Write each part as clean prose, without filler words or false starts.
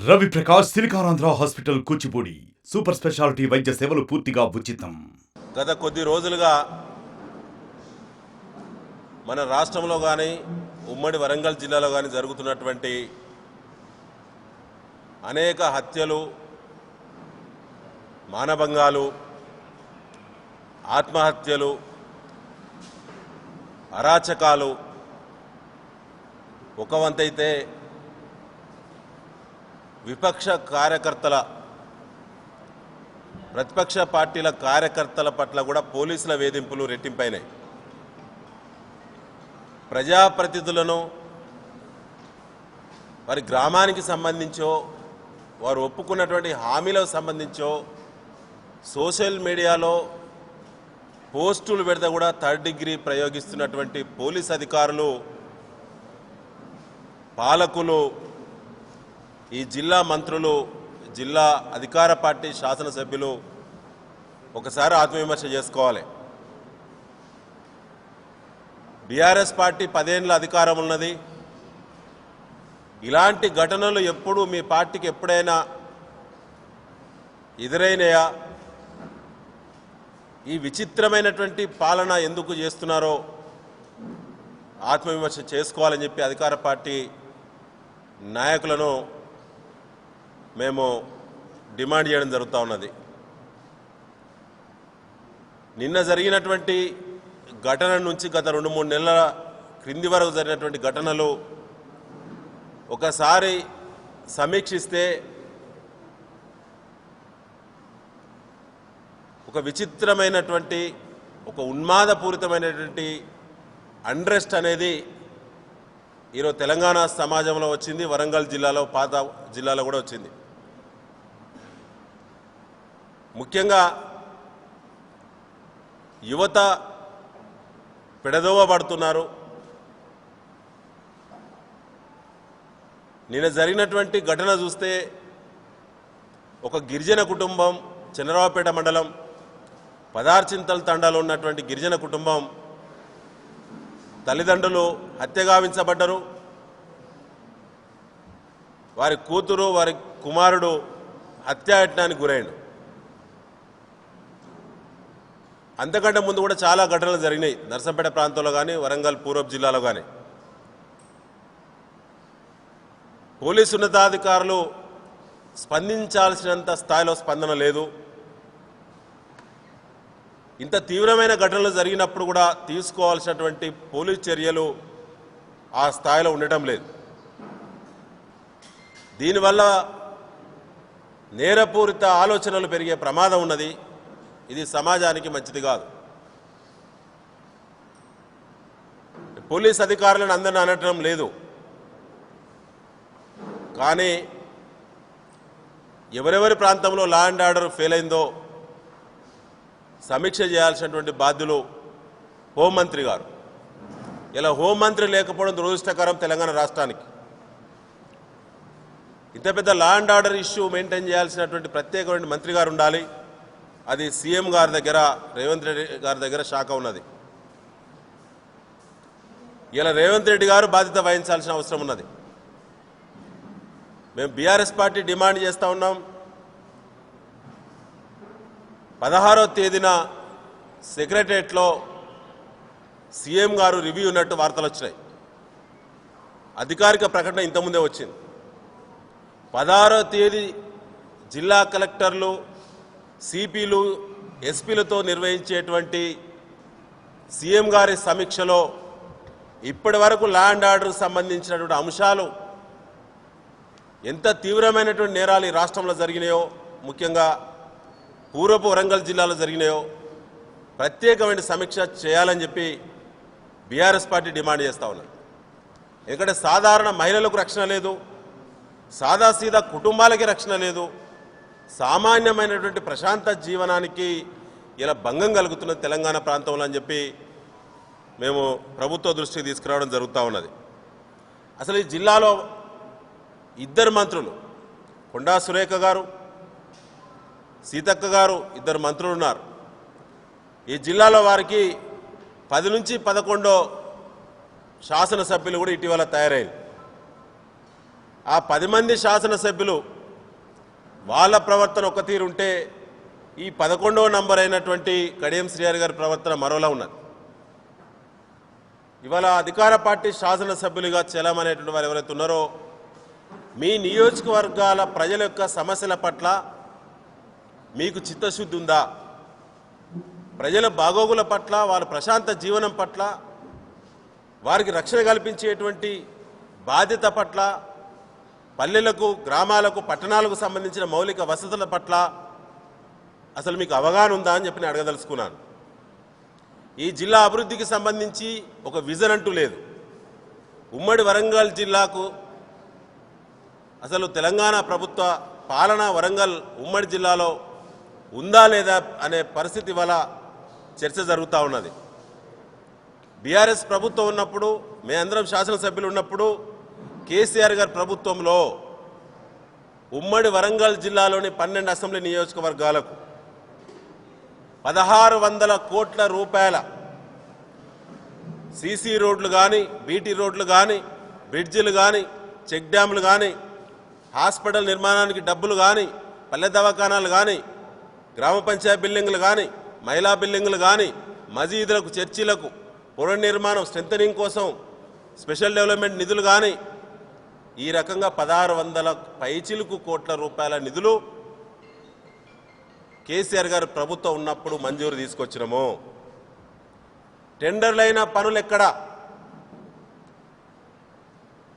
Ravi Prakash Siliconandhra hospital Kuchipudi super speciality వైద్య సేవలు పూర్తిగా ఉచితం. గత కొద్ది రోజులుగా మన రాష్ట్రంలో కానీ ఉమ్మడి వరంగల్ జిల్లాలో కానీ జరుగుతున్నటువంటి అనేక హత్యలు, మానభంగాలు, ఆత్మహత్యలు, అరాచకాలు ఒక వంతైతే విపక్ష కార్యకర్తల, ప్రతిపక్ష పార్టీల కార్యకర్తల పట్ల కూడా పోలీసుల వేధింపులు రెట్టింపైనాయి. ప్రజాప్రతినిధులను వారి గ్రామానికి సంబంధించో, వారు ఒప్పుకున్నటువంటి హామీలకు సంబంధించో సోషల్ మీడియాలో పోస్టులు పెడితే కూడా థర్డ్ డిగ్రీ ప్రయోగిస్తున్నటువంటి పోలీస్ అధికారులు, పాలకులు, ఈ జిల్లా మంత్రులు, జిల్లా అధికార పార్టీ శాసనసభ్యులు ఒకసారి ఆత్మవిమర్శ చేసుకోవాలి. బీఆర్ఎస్ పార్టీ 10 ఏళ్ల అధికారం ఉన్నది. ఇలాంటి ఘటనలు ఎప్పుడు మీ పార్టీకి ఎప్పుడైనా ఎదురైనాయా? ఈ విచిత్రమైనటువంటి పాలన ఎందుకు చేస్తున్నారో ఆత్మవిమర్శ చేసుకోవాలని చెప్పి అధికార పార్టీ నాయకులను మేము డిమాండ్ చేయడం జరుగుతూ ఉన్నది. నిన్న జరిగినటువంటి ఘటన నుంచి గత 2-3 నెలల క్రింది వరకు జరిగినటువంటి ఘటనలు ఒకసారి సమీక్షిస్తే ఒక విచిత్రమైనటువంటి, ఒక ఉన్మాదపూరితమైనటువంటి అన్రెస్ట్ అనేది ఈరోజు తెలంగాణ సమాజంలో వచ్చింది. వరంగల్ జిల్లాలో, పాత జిల్లాలో కూడా వచ్చింది. ముఖ్యంగా యువత పెడదోవ పడుతున్నారు. నిన్న జరిగినటువంటి ఘటన చూస్తే ఒక గిరిజన కుటుంబం, చంద్రరావుపేట మండలం పదార్చింతల తండాలో ఉన్నటువంటి గిరిజన కుటుంబం తల్లిదండ్రులు హత్యగావించబడ్డరు. వారి కూతురు, వారి కుమారుడు హత్యాయత్నానికి గురైండు. అంతకంటే ముందు కూడా చాలా ఘటనలు జరిగినాయి నర్సంపేట ప్రాంతంలో కానీ, వరంగల్ పూర్వపు జిల్లాలో కానీ. పోలీసు ఉన్నతాధికారులు స్పందించాల్సినంత స్థాయిలో స్పందన లేదు. ఇంత తీవ్రమైన ఘటనలు జరిగినప్పుడు కూడా తీసుకోవాల్సినటువంటి పోలీస్ చర్యలు ఆ స్థాయిలో ఉండటం లేదు. దీనివల్ల నేరపూరిత ఆలోచనలు పెరిగే ప్రమాదం ఉన్నది. ఇది సమాజానికి మంచిది కాదు. పోలీస్ అధికారులను అందరిని అనటం లేదు, కానీ ఎవరెవరి ప్రాంతంలో లా అండ్ ఆర్డర్ ఫెయిల్ అయిందో సమీక్ష చేయాల్సినటువంటి బాధ్యులు హోంమంత్రి గారు. ఇలా హోంమంత్రి లేకపోవడం దురదృష్టకరం తెలంగాణ రాష్ట్రానికి. ఇంత పెద్ద law and order issue maintain చేయాల్సినటువంటి ప్రత్యేకమైన మంత్రి గారు ఉండాలి. అది సీఎం గారి దగ్గర, రేవంత్ రెడ్డి గారి దగ్గర శాఖ ఉన్నది. ఇలా రేవంత్ రెడ్డి గారు బాధ్యత వహించాల్సిన అవసరం ఉన్నది. మేము బీఆర్ఎస్ పార్టీ డిమాండ్ చేస్తూ ఉన్నాం. 16వ తేదీన సెక్రటరియట్లో సీఎం గారు రివ్యూ ఉన్నట్టు వార్తలు వచ్చినాయి. అధికారిక ప్రకటన ఇంతకుముందే వచ్చింది. 16వ తేదీ జిల్లా కలెక్టర్లు, సిపిలు, ఎస్పీలతో నిర్వహించేటువంటి సీఎం గారి సమీక్షలో ఇప్పటి వరకు లా అండ్ ఆర్డర్కు సంబంధించినటువంటి అంశాలు, ఎంత తీవ్రమైనటువంటి నేరాలు ఈ రాష్ట్రంలో జరిగినాయో, ముఖ్యంగా పూర్వపు వరంగల్ జిల్లాలో జరిగినాయో ప్రత్యేకమైన సమీక్ష చేయాలని చెప్పి బీఆర్ఎస్ పార్టీ డిమాండ్ చేస్తూ ఉన్నారు. ఎందుకంటే సాధారణ మహిళలకు రక్షణ లేదు, సాదాసీదా కుటుంబాలకి రక్షణ లేదు, సామాన్యమైనటువంటి ప్రశాంత జీవనానికి ఇలా భంగం కలుగుతున్న తెలంగాణ ప్రాంతంలో అని చెప్పి మేము ప్రభుత్వ దృష్టికి తీసుకురావడం జరుగుతూ ఉన్నది. అసలు ఈ జిల్లాలో 2 మంత్రులు, కొండా సురేఖ గారు, సీతక్క గారు, 2 మంత్రులు ఉన్నారు. ఈ జిల్లాలో వారికి 10 నుంచి 11 శాసనసభ్యులు కూడా ఇటీవల తయారైంది. ఆ 10 మంది శాసనసభ్యులు వాళ్ళ ప్రవర్తన ఒక తీరుంటే ఈ 11వ నంబర్ అయినటువంటి కడియం శ్రీహరి గారి ప్రవర్తన మరోలా ఉన్నది. ఇవాళ అధికార పార్టీ శాసనసభ్యులుగా చెలమనేటువంటి వారు ఎవరైతే ఉన్నారో మీ నియోజకవర్గాల ప్రజల యొక్క సమస్యల పట్ల మీకు చిత్తశుద్ధి ఉందా? ప్రజల బాగోగుల పట్ల, వాళ్ళ ప్రశాంత జీవనం పట్ల, వారికి రక్షణ కల్పించేటువంటి బాధ్యత పట్ల, పల్లెలకు, గ్రామాలకు, పట్టణాలకు సంబంధించిన మౌలిక వసతుల పట్ల అసలు మీకు అవగాహన ఉందా అని చెప్పి నేను అడగదలుచుకున్నాను. ఈ జిల్లా అభివృద్ధికి సంబంధించి ఒక విజన్ అంటూ లేదు. ఉమ్మడి వరంగల్ జిల్లాకు అసలు తెలంగాణ ప్రభుత్వ పాలన వరంగల్ ఉమ్మడి జిల్లాలో ఉందా లేదా అనే పరిస్థితి వల్ల చర్చ జరుగుతూ ఉన్నది. బీఆర్ఎస్ ప్రభుత్వం ఉన్నప్పుడు, మేమందరం శాసనసభ్యులు ఉన్నప్పుడు, కేసీఆర్ గారి ప్రభుత్వంలో ఉమ్మడి వరంగల్ జిల్లాలోని 12 అసెంబ్లీ నియోజకవర్గాలకు 1600 కోట్ల రూపాయల సీసీ రోడ్లు కానీ, బీటీ రోడ్లు కానీ, బ్రిడ్జిలు కానీ, చెక్ డ్యాములు కానీ, హాస్పిటల్ నిర్మాణానికి డబ్బులు కానీ, పల్లె దవాఖానాలు కానీ, గ్రామ పంచాయతీ బిల్డింగులు కానీ, మహిళా బిల్డింగులు కానీ, మసీదులకు, చర్చిలకు పునర్నిర్మాణం స్ట్రెంథనింగ్ కోసం స్పెషల్ డెవలప్మెంట్ నిధులు కానీ, ఈ రకంగా 1600 పైచిలుకు కోట్ల రూపాయల నిధులు కేసీఆర్ గారు ప్రభుత్వం ఉన్నప్పుడు మంజూరు తీసుకొచ్చినాము. టెండర్లైన పనులు ఎక్కడ?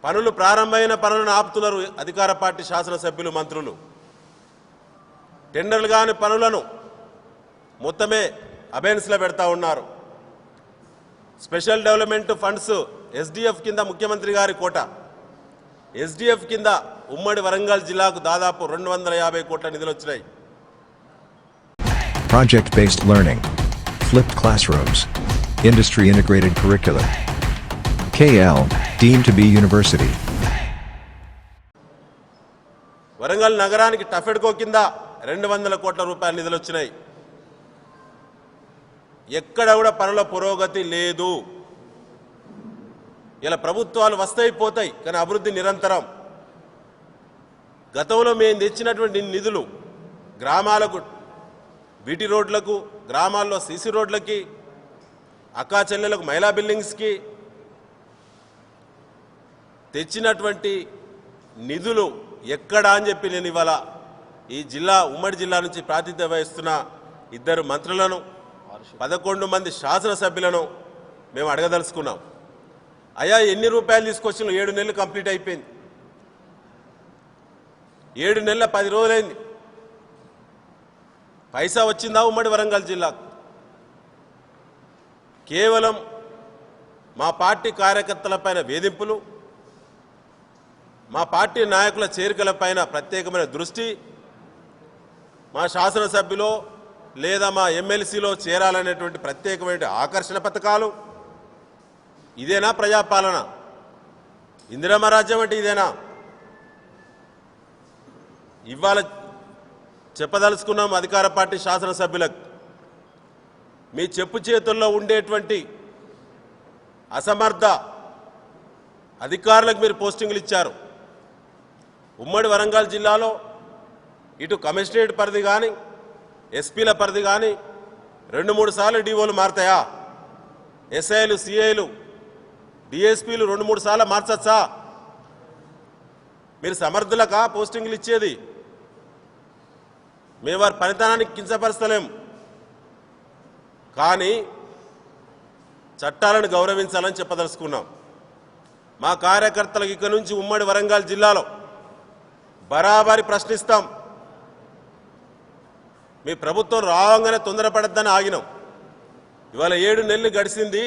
పనులు ప్రారంభమైన పనులను ఆపుతున్నారు అధికార పార్టీ శాసనసభ్యులు, మంత్రులు. టెండర్లు కాని పనులను మొత్తమే అబెన్స్లో పెడతా ఉన్నారు. స్పెషల్ డెవలప్మెంట్ ఫండ్స్ ఎస్డిఎఫ్ కింద ముఖ్యమంత్రి గారి కోట, ఎస్డిఎఫ్ కింద ఉమ్మడి వరంగల్ జిల్లాకు దాదాపు 250 కోట్ల నిధులు వచ్చినాయి. Project-based learning, flipped classrooms, industry-integrated curriculum. KL, deemed to be university. Warangal నగరానికి టఫెడ్కో కింద 200 కోట్ల రూపాయల నిధులు వచ్చినాయి. ఎక్కడ కూడా పనుల పురోగతి లేదు. ఇలా ప్రభుత్వాలు వస్తాయి పోతాయి, కానీ అభివృద్ధి నిరంతరం. గతంలో మేము తెచ్చినటువంటి నిధులు గ్రామాలకు బీటీ రోడ్లకు, గ్రామాల్లో సీసీ రోడ్లకి, అక్కా చెల్లెలకు మహిళా బిల్డింగ్స్కి తెచ్చినటువంటి నిధులు ఎక్కడ అని చెప్పి నేను ఇవాళ ఈ జిల్లా, ఉమ్మడి జిల్లా నుంచి ప్రాతినిధ్యం వహిస్తున్న 2 మంత్రులను, 11 మంది శాసనసభ్యులను మేము అడగదలుచుకున్నాం. అయ్యా, ఎన్ని రూపాయలు తీసుకొచ్చిన? 7 నెలలు కంప్లీట్ అయిపోయింది. 7 నెలల 10 రోజులైంది. పైసా వచ్చిందా ఉమ్మడి వరంగల్ జిల్లాకు? కేవలం మా పార్టీ కార్యకర్తలపైన వేధింపులు, మా పార్టీ నాయకుల చేరికలపైన ప్రత్యేకమైన దృష్టి, మా శాసనసభ్యులో లేదా మా ఎమ్మెల్సీలో చేరాలనేటువంటి ప్రత్యేకమైన ఆకర్షణ పథకాలు. ఇదేనా ప్రజాపాలన? ఇందిరమ్మ రాజ్యం అంటే ఇదేనా? ఇవాళ చెప్పదలుచుకున్నాం అధికార పార్టీ శాసనసభ్యులకు, మీ చెప్పు చేతుల్లో ఉండేటువంటి అసమర్థ అధికారులకు మీరు పోస్టింగ్లు ఇచ్చారు. ఉమ్మడి వరంగల్ జిల్లాలో ఇటు కమిషనరేట్ పరిధి కానీ, ఎస్పీల పరిధి కానీ 2-3 సార్లు డిఓలు మారుతాయా? ఎస్ఐలు, సిఐలు, డిఎస్పీలు 2-3 సార్లు మార్చచ్చా? మీరు సమర్థులకా పోస్టింగ్లు ఇచ్చేది? మేము వారి పనితనానికి కించపరుస్తలేం, కానీ చట్టాలను గౌరవించాలని చెప్పదలుచుకున్నాం. మా కార్యకర్తలకు ఇక నుంచి ఉమ్మడి వరంగల్ జిల్లాలో బరాబరి ప్రశ్నిస్తాం. మీ ప్రభుత్వం రావంగానే తొందరపడద్దని ఆగినాం. ఇవాళ 7 నెలలు గడిచింది.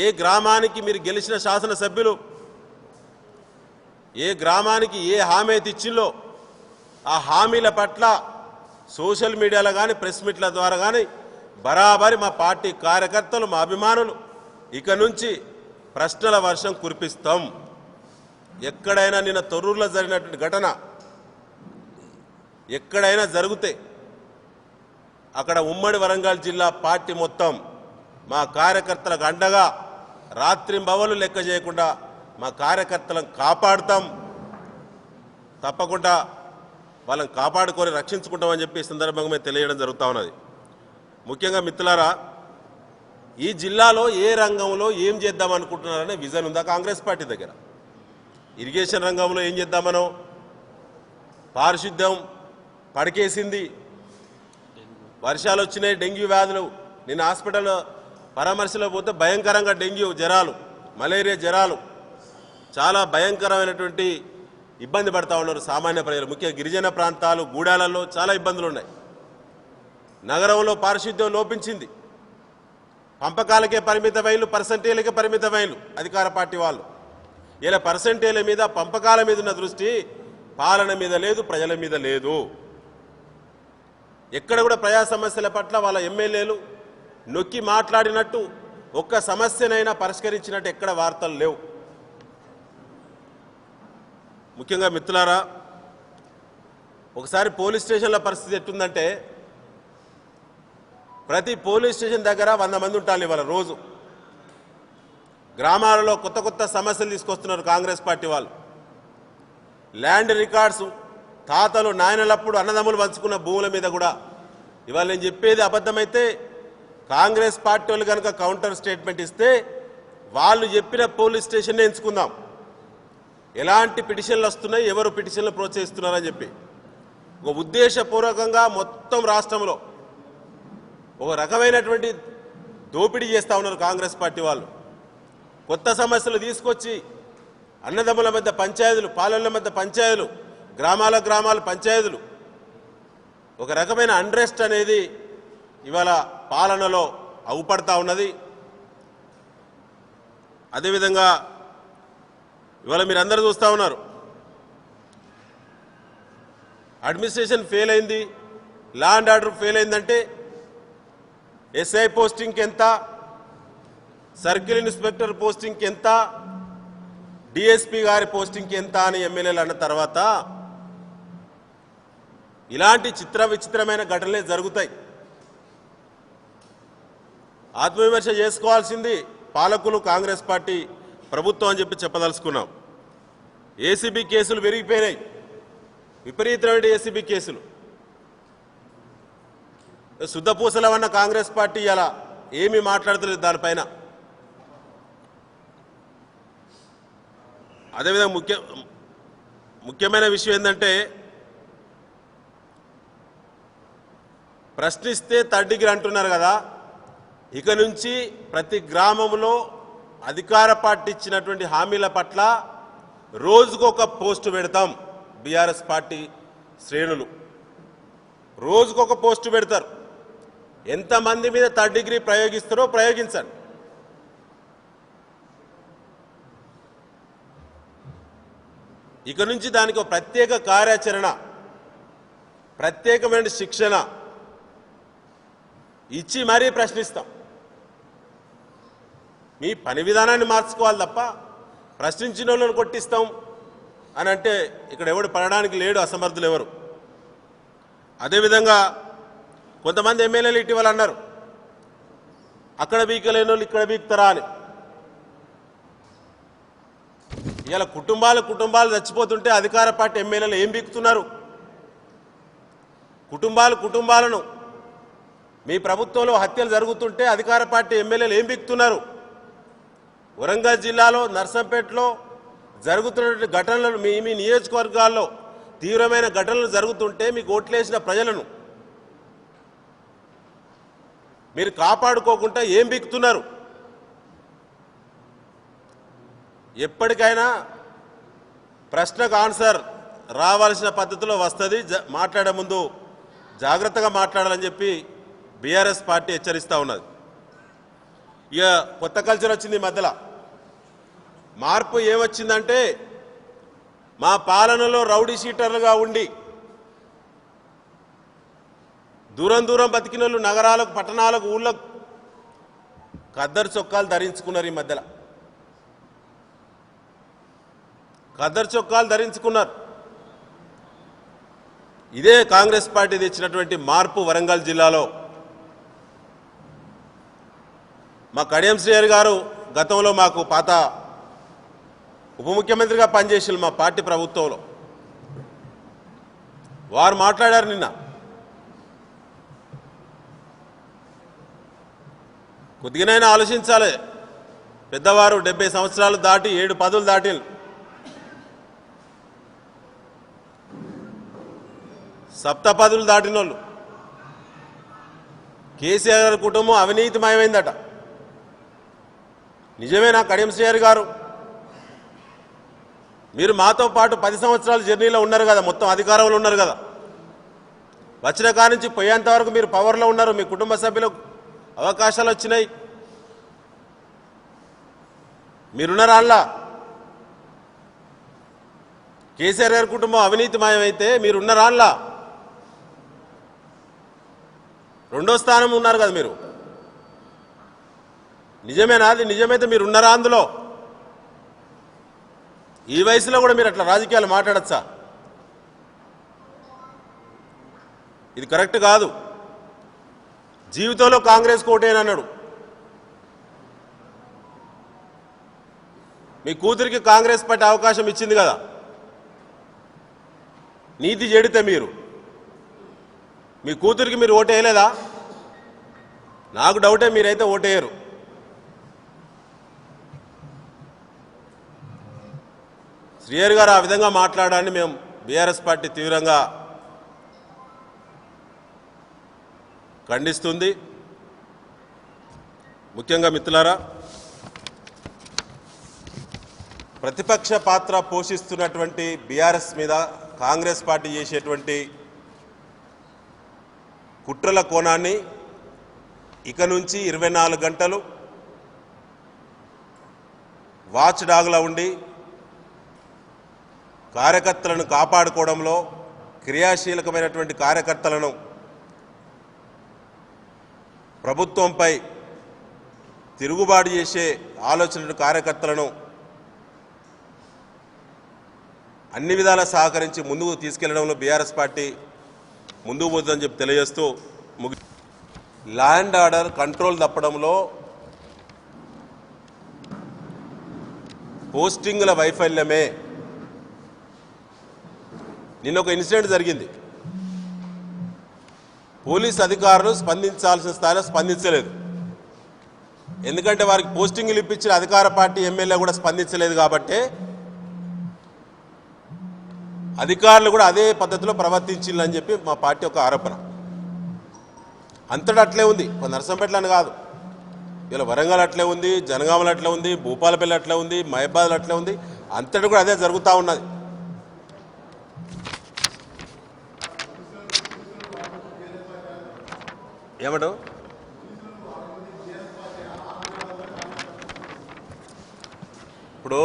ఏ గ్రామానికి మీరు గెలిచిన శాసనసభ్యులు ఏ గ్రామానికి ఏ హామీ అయితే ఇచ్చిల్లో ఆ హామీల పట్ల సోషల్ మీడియాలో కానీ, ప్రెస్ మీట్ల ద్వారా కానీ బరాబరి మా పార్టీ కార్యకర్తలు, మా అభిమానులు ఇక నుంచి ప్రశ్నల వర్షం కురిపిస్తాం. ఎక్కడైనా నిన్న తొర్రూరులో జరిగినటువంటి ఘటన ఎక్కడైనా జరిగితే అక్కడ ఉమ్మడి వరంగల్ జిల్లా పార్టీ మొత్తం మా కార్యకర్తలకు అండగా రాత్రింబవలు లెక్క చేయకుండా మా కార్యకర్తలను కాపాడుతాం. తప్పకుండా వాళ్ళని కాపాడుకొని రక్షించుకుంటామని చెప్పి ఈ సందర్భంగా మేము తెలియడం జరుగుతూ ఉన్నది. ముఖ్యంగా మిత్రులారా, ఈ జిల్లాలో ఏ రంగంలో ఏం చేద్దాం అనుకుంటున్నారనే విజన్ ఉందా కాంగ్రెస్ పార్టీ దగ్గర? ఇరిగేషన్ రంగంలో ఏం చేద్దామనో, పారిశుద్ధ్యం పడికేసింది, వర్షాలు వచ్చినాయి, డెంగ్యూ వ్యాధులు. నేను హాస్పిటల్ పరామర్శలో పోతే భయంకరంగా డెంగ్యూ జ్వరాలు, మలేరియా జ్వరాలు, చాలా భయంకరమైనటువంటి ఇబ్బంది పడతా ఉన్నారు సామాన్య ప్రజలు. ముఖ్యంగా గిరిజన ప్రాంతాలు, గూడాలలో చాలా ఇబ్బందులు ఉన్నాయి. నగరంలో పారిశుద్ధ్యం లోపించింది. పంపకాలకే పరిమితమైలు, పర్సంటేజ్లకే పరిమితమైలు అధికార పార్టీ వాళ్ళు. ఇలా పర్సంటేజ్ల మీద, పంపకాల మీద ఉన్న దృష్టి పాలన మీద లేదు, ప్రజల మీద లేదు. ఎక్కడ కూడా ప్రజా సమస్యల పట్ల వాళ్ళ ఎమ్మెల్యేలు నొక్కి మాట్లాడినట్టు, ఒక్క సమస్యనైనా పరిష్కరించినట్టు ఎక్కడ వార్తలు లేవు. ముఖ్యంగా మిత్రులారా, ఒకసారి పోలీస్ స్టేషన్ల పరిస్థితి ఎట్టుందంటే, ప్రతి పోలీస్ స్టేషన్ దగ్గర 100 మంది ఉంటారు ఇవాళ రోజు. గ్రామాలలో కొత్త కొత్త సమస్యలు తీసుకొస్తున్నారు కాంగ్రెస్ పార్టీ వాళ్ళు. ల్యాండ్ రికార్డ్స్, తాతలు నాయనలప్పుడు అన్నదమ్ములు పంచుకున్న భూముల మీద కూడా ఇవాళ నేను చెప్పేది అబద్ధమైతే కాంగ్రెస్ పార్టీ వాళ్ళు కనుక కౌంటర్ స్టేట్మెంట్ ఇస్తే వాళ్ళు చెప్పిన పోలీస్ స్టేషన్నే ఎంచుకుందాం. ఎలాంటి పిటిషన్లు వస్తున్నాయి, ఎవరు పిటిషన్లు ప్రోత్సహిస్తున్నారని చెప్పి ఒక ఉద్దేశపూర్వకంగా మొత్తం రాష్ట్రంలో ఒక రకమైనటువంటి దోపిడీ చేస్తూ ఉన్నారు కాంగ్రెస్ పార్టీ వాళ్ళు. కొత్త సమస్యలు తీసుకొచ్చి అన్నదమ్ముల మధ్య పంచాయతీలు, పాలనల మధ్య పంచాయతీలు, గ్రామాల పంచాయతీలు, ఒక రకమైన అన్రెస్ట్ అనేది ఇవాళ పాలనలో అవుపడతా ఉన్నది. అదేవిధంగా ఇవాళ మీరు అందరూ చూస్తూ ఉన్నారు, అడ్మినిస్ట్రేషన్ ఫెయిల్ అయింది, లా అండ్ ఆర్డర్ ఫెయిల్ అయిందంటే ఎస్ఐ పోస్టింగ్కి ఎంత, సర్కిల్ ఇన్స్పెక్టర్ పోస్టింగ్కి ఎంత, డిఎస్పీ గారి పోస్టింగ్కి ఎంత అని ఎమ్మెల్యేలు అన్న తర్వాత ఇలాంటి విచిత్రమైన ఘటనలే జరుగుతాయి. ఆత్మవిమర్శ చేసుకోవాల్సింది పాలకులు, కాంగ్రెస్ పార్టీ ప్రభుత్వం అని చెప్పదలుచుకున్నాం. ఏసీబీ కేసులు పెరిగిపోయినాయి, విపరీతమైన ఏసీబీ కేసులు. శుద్ధపూసలవన్న కాంగ్రెస్ పార్టీ ఇలా ఏమీ మాట్లాడతలేదు దానిపైన. అదేవిధంగా ముఖ్యమైన విషయం ఏంటంటే, ప్రశ్నిస్తే థర్డ్ డిగ్రీ అంటున్నారు కదా. ఇక నుంచి ప్రతి గ్రామంలో అధికార పార్టీ ఇచ్చినటువంటి హామీల పట్ల రోజుకొక పోస్టు పెడతాం. బీఆర్ఎస్ పార్టీ శ్రేణులు రోజుకొక పోస్టు పెడతారు. ఎంతమంది మీద థర్డ్ డిగ్రీ ప్రయోగిస్తారో ప్రయోగించండి. ఇక నుంచి దానికి ఒక ప్రత్యేక కార్యాచరణ, ప్రత్యేకమైన శిక్షణ ఇచ్చి మరీ ప్రశ్నిస్తాం. మీ పని విధానాన్ని మార్చుకోవాలి తప్ప ప్రశ్నించిన వాళ్ళని కొట్టిస్తాం అని అంటే ఇక్కడ ఎవడు పడడానికి లేడు, అసమర్థులు ఎవరు. అదేవిధంగా కొంతమంది ఎమ్మెల్యేలు ఇటీవల అన్నారు, అక్కడ బీకలేని వాళ్ళు ఇక్కడ బీక్తారా అని. ఇలా కుటుంబాలు చచ్చిపోతుంటే అధికార పార్టీ ఎమ్మెల్యేలు ఏం బీకుతున్నారు? కుటుంబాలను మీ ప్రభుత్వంలో హత్యలు జరుగుతుంటే అధికార పార్టీ ఎమ్మెల్యేలు ఏం బీకుతున్నారు? వరంగల్ జిల్లాలో నర్సంపేటలో జరుగుతున్నటువంటి ఘటనలను, మీ నియోజకవర్గాల్లో తీవ్రమైన ఘటనలు జరుగుతుంటే మీకు ఓట్లేసిన ప్రజలను మీరు కాపాడుకోకుండా ఏం బీకుతున్నారు? ఎప్పటికైనా ప్రశ్నకు ఆన్సర్ రావాల్సిన పద్ధతిలో వస్తుంది. మాట్లాడే ముందు జాగ్రత్తగా మాట్లాడాలని చెప్పి బీఆర్ఎస్ పార్టీ హెచ్చరిస్తూ ఉన్నది. ఇక కొత్త కల్చర్ వచ్చింది మధ్యలో. మార్పు ఏమొచ్చిందంటే, మా పాలనలో రౌడీ షీటర్లుగా ఉండి దూరం బతికిన వాళ్ళు నగరాలకు, పట్టణాలకు, ఊళ్ళకు ఖద్దరు చొక్కాలు ధరించుకున్నారు. ఈ మధ్యలో ఖద్దరు చొక్కాలు ధరించుకున్నారు. ఇదే కాంగ్రెస్ పార్టీ తెచ్చినటువంటి మార్పు. వరంగల్ జిల్లాలో మా కడియం శ్రీహరి గారు గతంలో మాకు పాత ఉప ముఖ్యమంత్రిగా పనిచేసిన మా పార్టీ ప్రభుత్వంలో వారు మాట్లాడారు నిన్న. కొద్దిగానైనా ఆలోచించాలి. పెద్దవారు 70 సంవత్సరాలు దాటి 7 పదులు దాటి సప్తపదులు దాటిన వాళ్ళు. కేసీఆర్ గారి కుటుంబం అవినీతిమయమైందట. నిజమేనా కడియం శ్రీహరి గారు? మీరు మాతో పాటు 10 సంవత్సరాల జర్నీలో ఉన్నారు కదా, మొత్తం అధికారంలో ఉన్నారు కదా. వచ్చిన కాడి నుంచి పోయేంత వరకు మీరు పవర్లో ఉన్నారు. మీ కుటుంబ సభ్యులకు అవకాశాలు వచ్చినాయి. మీరున్నారా? అలా కేసీఆర్ గారి కుటుంబం అవినీతిమయమైతే మీరున్నారా? అలా రెండో స్థానం ఉన్నారు కదా మీరు. నిజమేనా? అది నిజమైతే మీరు ఉన్నారా అందులో? ఈ వయసులో కూడా మీరు అట్లా రాజకీయాలు మాట్లాడచ్చా? ఇది కరెక్ట్ కాదు. జీవితంలో కాంగ్రెస్ కోటేనన్నాడు. మీ కూతురికి కాంగ్రెస్ పార్టీ అవకాశం ఇచ్చింది కదా. నీతి చెడితే మీరు మీ కూతురికి మీరు ఓటేయలేదా? నాకు డౌటే, మీరైతే ఓటేయరు. శ్రీహరి గారు ఆ విధంగా మాట్లాడాలని మేము బీఆర్ఎస్ పార్టీ తీవ్రంగా ఖండిస్తుంది. ముఖ్యంగా మిత్రులారా, ప్రతిపక్ష పాత్ర పోషిస్తున్నటువంటి బీఆర్ఎస్ మీద కాంగ్రెస్ పార్టీ చేసేటువంటి కుట్రల కోణాన్ని ఇక నుంచి 24 గంటలు వాచ్ డాగ్లా ఉండి కార్యకర్తలను కాపాడుకోవడంలో, క్రియాశీలకమైనటువంటి కార్యకర్తలను ప్రభుత్వంపై తిరుగుబాటు చేసే ఆలోచన కార్యకర్తలను అన్ని విధాలా సహకరించి ముందుకు తీసుకెళ్లడంలో బీఆర్ఎస్ పార్టీ ముందుకు పోతుందని చెప్పి తెలియజేస్తూ, ల్యాండ్ ఆర్డర్ కంట్రోల్ తప్పడంలో పోస్టింగ్ల వైఫల్యమే. నిన్న ఒక ఇన్సిడెంట్ జరిగింది. పోలీస్ అధికారులు స్పందించాల్సిన స్థాయిలో స్పందించలేదు. ఎందుకంటే వారికి పోస్టింగ్లు ఇప్పించిన అధికార పార్టీ ఎమ్మెల్యే కూడా స్పందించలేదు. కాబట్టి అధికారులు కూడా అదే పద్ధతిలో ప్రవర్తించాలని చెప్పి మా పార్టీ ఒక ఆరోపణ. అంతటా అట్లే ఉంది. నర్సంపేటలని కాదు, ఇలా వరంగల్ అట్లే ఉంది, జనగామలు అట్లే ఉంది, భూపాలపల్లి అట్లే ఉంది, మహబాద్ అట్లే ఉంది. అంతటా కూడా అదే జరుగుతూ ఉన్నది. ఏమడు ఇప్పుడు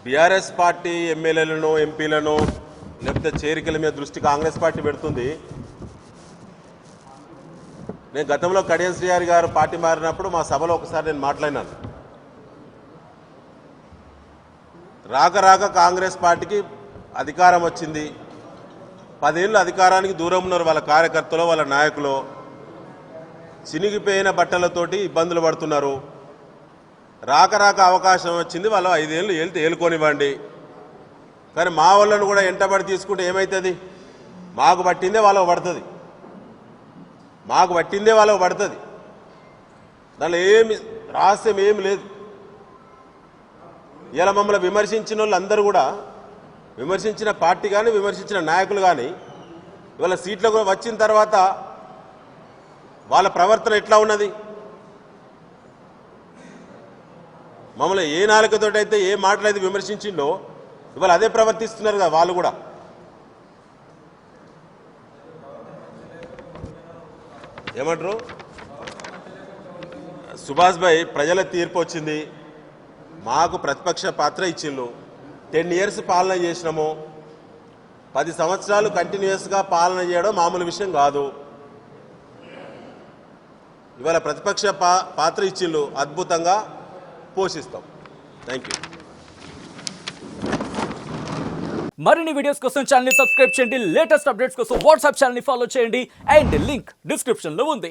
బీఆర్ఎస్ పార్టీ ఎమ్మెల్యేలను, ఎంపీలను లేకపోతే చేరికల మీద దృష్టి కాంగ్రెస్ పార్టీ పెడుతుంది. నేను గతంలో కడియం శ్రీహరి గారు పార్టీ మారినప్పుడు మా సభలో ఒకసారి నేను మాట్లాడినాను. రాక రాక కాంగ్రెస్ పార్టీకి అధికారం వచ్చింది. 10 ఏళ్ళు అధికారానికి దూరం ఉన్నారు వాళ్ళ కార్యకర్తలు, వాళ్ళ నాయకులు. చినిగిపోయిన బట్టలతోటి ఇబ్బందులు పడుతున్నారు. రాక రాక అవకాశం వచ్చింది, వాళ్ళు 5 ఏళ్ళు ఏలుకోనివ్వండి. కానీ మా వాళ్ళను కూడా ఎంటబడి తీసుకుంటే ఏమవుతుంది? మాకు పట్టిందే వాళ్ళకు పడుతుంది. దానిలో ఏమి రహస్యం ఏమి లేదు. ఇలా మమ్మల్ని విమర్శించిన వాళ్ళు అందరూ కూడా, విమర్శించిన పార్టీ కానీ విమర్శించిన నాయకులు కానీ ఇవాళ సీట్లకు వచ్చిన తర్వాత వాళ్ళ ప్రవర్తన ఎట్లా ఉన్నది? మమ్మల్ని ఏ నాలుకతోటైతే ఏ మాటలైతే విమర్శించిండో ఇవాళ అదే ప్రవర్తిస్తున్నారు కదా వాళ్ళు కూడా. ఏమంటారు? సుభాష్ భాయ్, ప్రజల తీర్పు వచ్చింది. మాకు ప్రతిపక్ష పాత్ర ఇచ్చిండ్రు. 10 years పాలన చేసినాము. 10 సంవత్సరాలు కంటిన్యూస్గా పాలన చేయడం మామూలు విషయం కాదు. ఇవాళ ప్రతిపక్ష పాత్ర ఇచ్చిండ్రు, అద్భుతంగా పోషిస్తాం. Thank you. మరిన్ని వీడియోస్ కోసం ఛానల్ ని సబ్స్క్రైబ్ చేయండి. లేటెస్ట్ అప్డేట్స్ కోసం వాట్సాప్ ఛానల్ ని ఫాలో చేయండి. అండ్ లింక్ డిస్క్రిప్షన్ లో ఉంది.